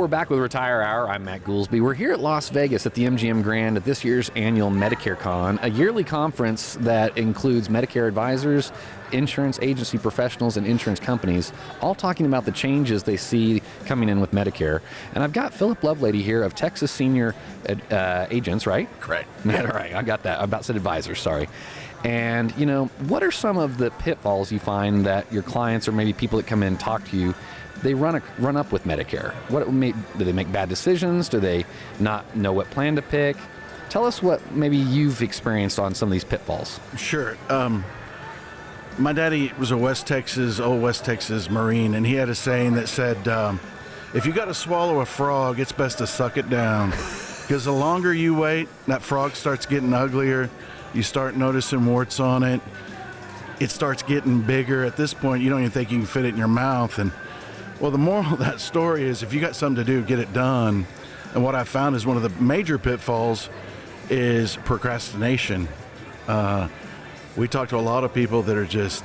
we're back with Retire Hour. I'm Matt Goolsby. We're here at Las Vegas at the MGM Grand at this year's annual Medicare Con, a yearly conference that includes Medicare advisors, insurance agency professionals, and insurance companies, all talking about the changes they see coming in with Medicare. And I've got Philip Lovelady here of Texas Senior Agents, right? Correct. Yeah, right. I got that. I about said advisors, sorry. And, you know, what are some of the pitfalls you find that your clients or maybe people that come in and talk to you, they run up with Medicare? Do they make bad decisions? Do they not know what plan to pick? Tell us what maybe you've experienced on some of these pitfalls. Sure. My daddy was a old West Texas Marine, and he had a saying that said, if you got to swallow a frog, it's best to suck it down. Because the longer you wait, that frog starts getting uglier. You start noticing warts on it. It starts getting bigger. At this point, you don't even think you can fit it in your mouth. And well, the moral of that story is if you got something to do, get it done. And what I found is one of the major pitfalls is procrastination. We talk to a lot of people that are just,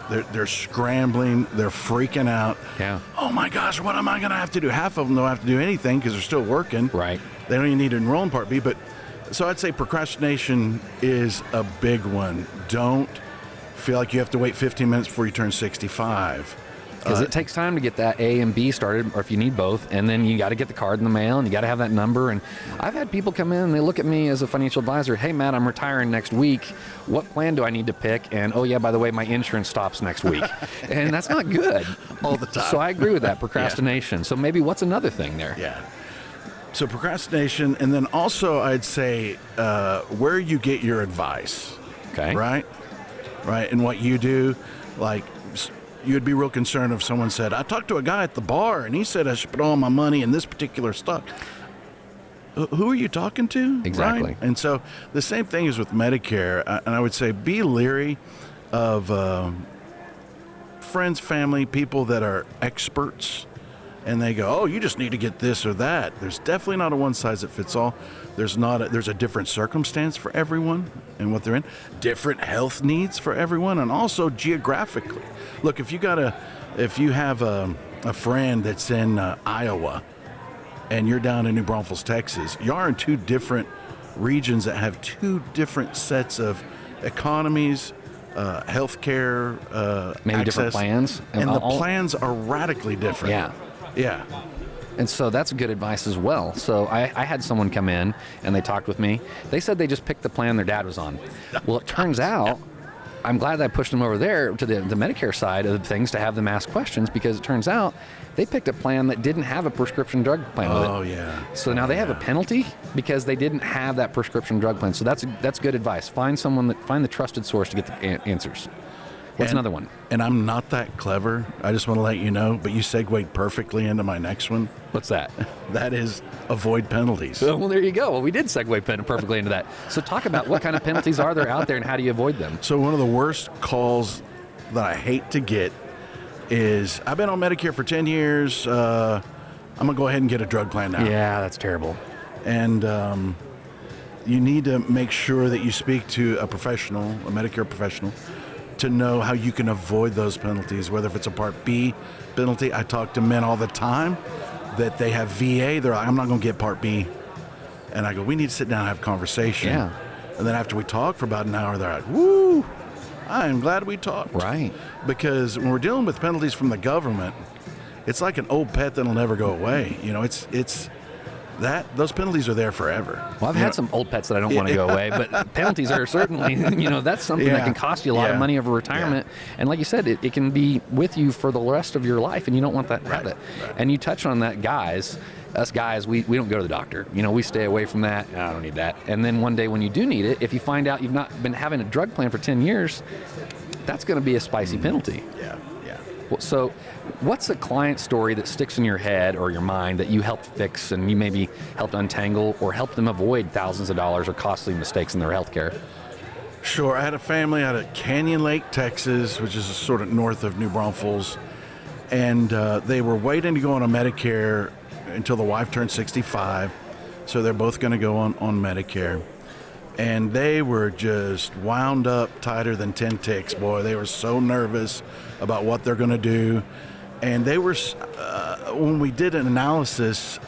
they're scrambling, they're freaking out. Yeah. Oh my gosh, what am I going to have to do? Half of them don't have to do anything because they're still working. Right. They don't even need to enroll in Part B. But so I'd say procrastination is a big one. Don't feel like you have to wait 15 minutes before you turn 65. Because it takes time to get that A and B started, or if you need both, and then you got to get the card in the mail, and you got to have that number. And I've had people come in and they look at me as a financial advisor. Hey, Matt, I'm retiring next week. What plan do I need to pick? And oh yeah, by the way, my insurance stops next week, and that's not good all the time. So I agree with that procrastination. Yeah. So maybe what's another thing there? Yeah. So procrastination, and then also I'd say where you get your advice. Okay. Right, and what you do, like. You'd be real concerned if someone said, I talked to a guy at the bar and he said I should put all my money in this particular stock. Who are you talking to? Exactly. Right? And so the same thing is with Medicare. And I would say be leery of friends, family, people that are experts. And they go, oh, you just need to get this or that. There's definitely not a one size that fits all. There's a different circumstance for everyone and what they're in, different health needs for everyone, and also geographically. Look, if you have a friend that's in Iowa and you're down in New Braunfels, Texas, you are in two different regions that have two different sets of economies, healthcare, maybe access, different plans. and the plans are radically different. Yeah. Yeah. And so that's good advice as well. So I had someone come in and they talked with me. They said they just picked the plan their dad was on. Well, it turns out, I'm glad that I pushed them over there to the Medicare side of things to have them ask questions, because it turns out they picked a plan that didn't have a prescription drug plan with it. Oh, yeah. So now they have a penalty because they didn't have that prescription drug plan. So that's good advice. Find the trusted source to get the answers. What's another one? And I'm not that clever. I just want to let you know, but you segued perfectly into my next one. What's that? That is avoid penalties. Well, there you go. Well, we did segue perfectly into that. So talk about what kind of penalties are there out there and how do you avoid them? So one of the worst calls that I hate to get is, I've been on Medicare for 10 years. I'm going to go ahead and get a drug plan now. Yeah, that's terrible. And you need to make sure that you speak to a professional, a Medicare professional, to know how you can avoid those penalties, whether if it's a Part B penalty. I talk to men all the time that they have VA. They're like, I'm not going to get Part B. And I go, we need to sit down and have a conversation. Yeah. And then after we talk for about an hour, they're like, woo, I am glad we talked. Right. Because when we're dealing with penalties from the government, it's like an old pet that'll never go away. You know, those penalties are there forever. Well, I've had some old pets that I don't want to go away, but penalties are certainly, that's something that can cost you a lot of money over retirement. Yeah. And like you said, it can be with you for the rest of your life, and you don't want that to happen. Right. And you touch on that, us guys, we don't go to the doctor. We stay away from that. I don't need that. And then one day when you do need it, if you find out you've not been having a drug plan for 10 years, that's going to be a spicy penalty. Yeah. So what's a client story that sticks in your head or your mind that you helped fix and you maybe helped untangle or helped them avoid thousands of dollars or costly mistakes in their health care? Sure. I had a family out at Canyon Lake, Texas, which is sort of north of New Braunfels, and they were waiting to go on a Medicare until the wife turned 65, so they're both going to go on Medicare. And they were just wound up tighter than 10 ticks, boy. They were so nervous about what they're going to do. And they were, when we did an analysis,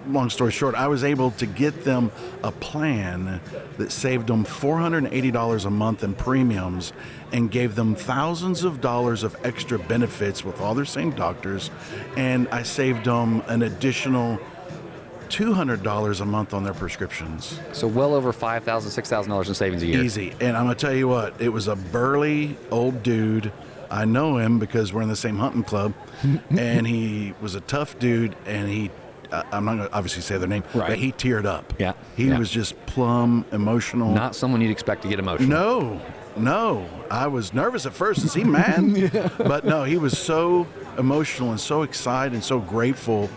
long story short, I was able to get them a plan that saved them $480 a month in premiums and gave them thousands of dollars of extra benefits with all their same doctors. And I saved them an additional $200 a month on their prescriptions. So well over $5,000, $6,000 in savings a year. Easy. And I'm going to tell you what, it was a burly old dude. I know him because we're in the same hunting club. And he was a tough dude, and I'm not going to obviously say their name, but he teared up. Yeah. He was just plumb emotional. Not someone you'd expect to get emotional. No. I was nervous at first. Is he mad? But no, he was so emotional and so excited and so grateful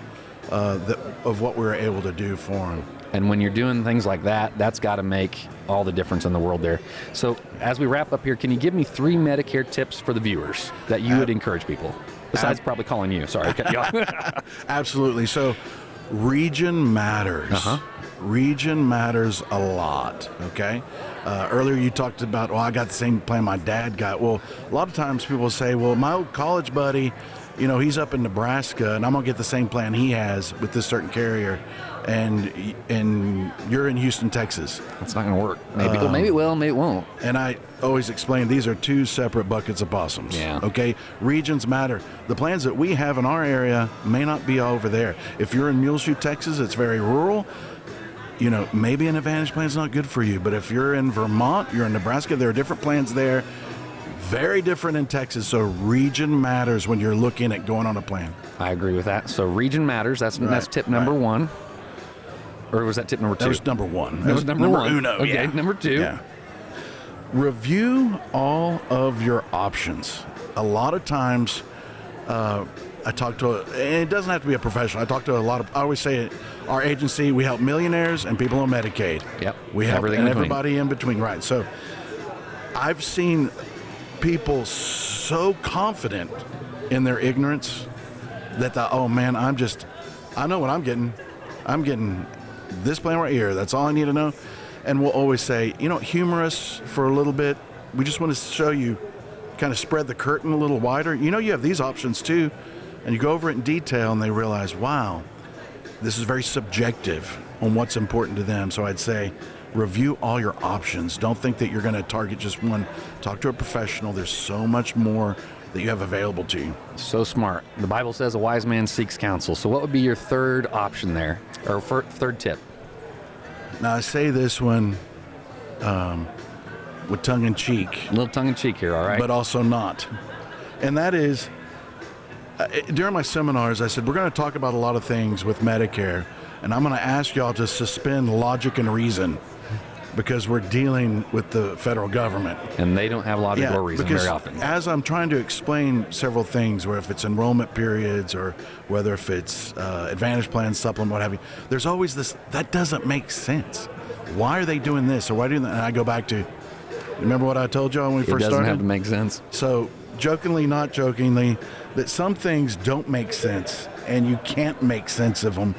of what we were able to do for him. And when you're doing things like that, that's got to make all the difference in the world there. So as we wrap up here, can you give me 3 Medicare tips for the viewers that you would encourage people? Besides probably calling you. Sorry, I cut you off. Absolutely. So region matters. Region matters a lot, okay? Earlier you talked about, I got the same plan my dad got. Well, a lot of times people say, my old college buddy, he's up in Nebraska, and I'm going to get the same plan he has with this certain carrier, and you're in Houston, Texas. That's not going to work. Maybe it will, maybe it won't. And I always explain these are 2 separate buckets of possums. Yeah. Okay? Regions matter. The plans that we have in our area may not be over there. If you're in Muleshoe, Texas, it's very rural. Maybe an Advantage plan is not good for you, but if you're in Vermont, you're in Nebraska, there are different plans there. Very different in Texas, so region matters when you're looking at going on a plan. I agree with that. So region matters. That's tip number 1. Or was that tip number 2? That was number 1. That was number 1. Uno, okay, yeah. Number 2. Yeah. Review all of your options. A lot of times, I talk to, and it doesn't have to be a professional. I always say our agency, we help millionaires and people on Medicaid. Yep. We help everybody in between, right? So I've seen people so confident in their ignorance that I know what I'm getting. I'm getting this plan right here. That's all I need to know. And we'll always say, humor us for a little bit. We just want to show you, kind of spread the curtain a little wider. You have these options too. And you go over it in detail and they realize, wow, this is very subjective on what's important to them. So I'd say, review all your options. Don't think that you're going to target just one. Talk to a professional. There's so much more that you have available to you. So smart. The Bible says a wise man seeks counsel. So what would be your third option there, or third tip? Now, I say this one with tongue-in-cheek. A little tongue-in-cheek here, all right? But also not. And that is, during my seminars, I said, we're going to talk about a lot of things with Medicare, and I'm going to ask y'all to suspend logic and reason because we're dealing with the federal government. And they don't have logic or reason very often. As I'm trying to explain several things, where if it's enrollment periods or whether if it's Advantage plans, supplement, what have you, there's always this, that doesn't make sense. Why are they doing this or why do that? And I go back to, remember what I told y'all when we first started? It doesn't have to make sense. So jokingly, not jokingly, that some things don't make sense and you can't make sense of them,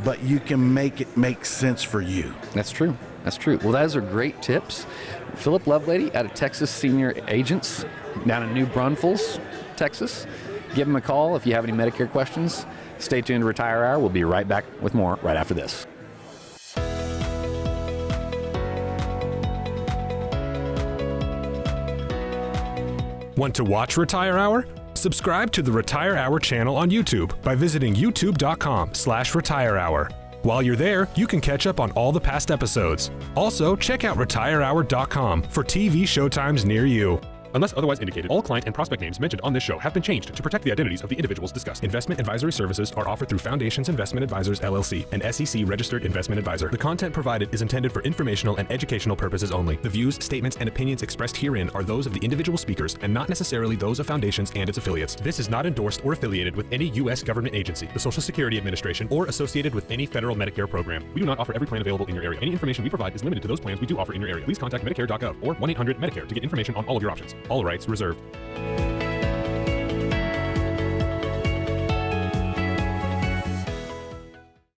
but you can make it make sense for you. That's true. That's true. Well, those are great tips. Philip Lovelady out of Texas Senior Agents down in New Braunfels, Texas. Give him a call if you have any Medicare questions. Stay tuned to Retire Hour. We'll be right back with more right after this. Want to watch Retire Hour? Subscribe to the Retire Hour channel on YouTube by visiting youtube.com/retirehour. While you're there, you can catch up on all the past episodes. Also, check out retirehour.com for TV showtimes near you. Unless otherwise indicated, all client and prospect names mentioned on this show have been changed to protect the identities of the individuals discussed. Investment advisory services are offered through Foundations Investment Advisors, LLC, an SEC-registered investment advisor. The content provided is intended for informational and educational purposes only. The views, statements, and opinions expressed herein are those of the individual speakers and not necessarily those of Foundations and its affiliates. This is not endorsed or affiliated with any U.S. government agency, the Social Security Administration, or associated with any federal Medicare program. We do not offer every plan available in your area. Any information we provide is limited to those plans we do offer in your area. Please contact Medicare.gov or 1-800-MEDICARE to get information on all of your options. All rights reserved.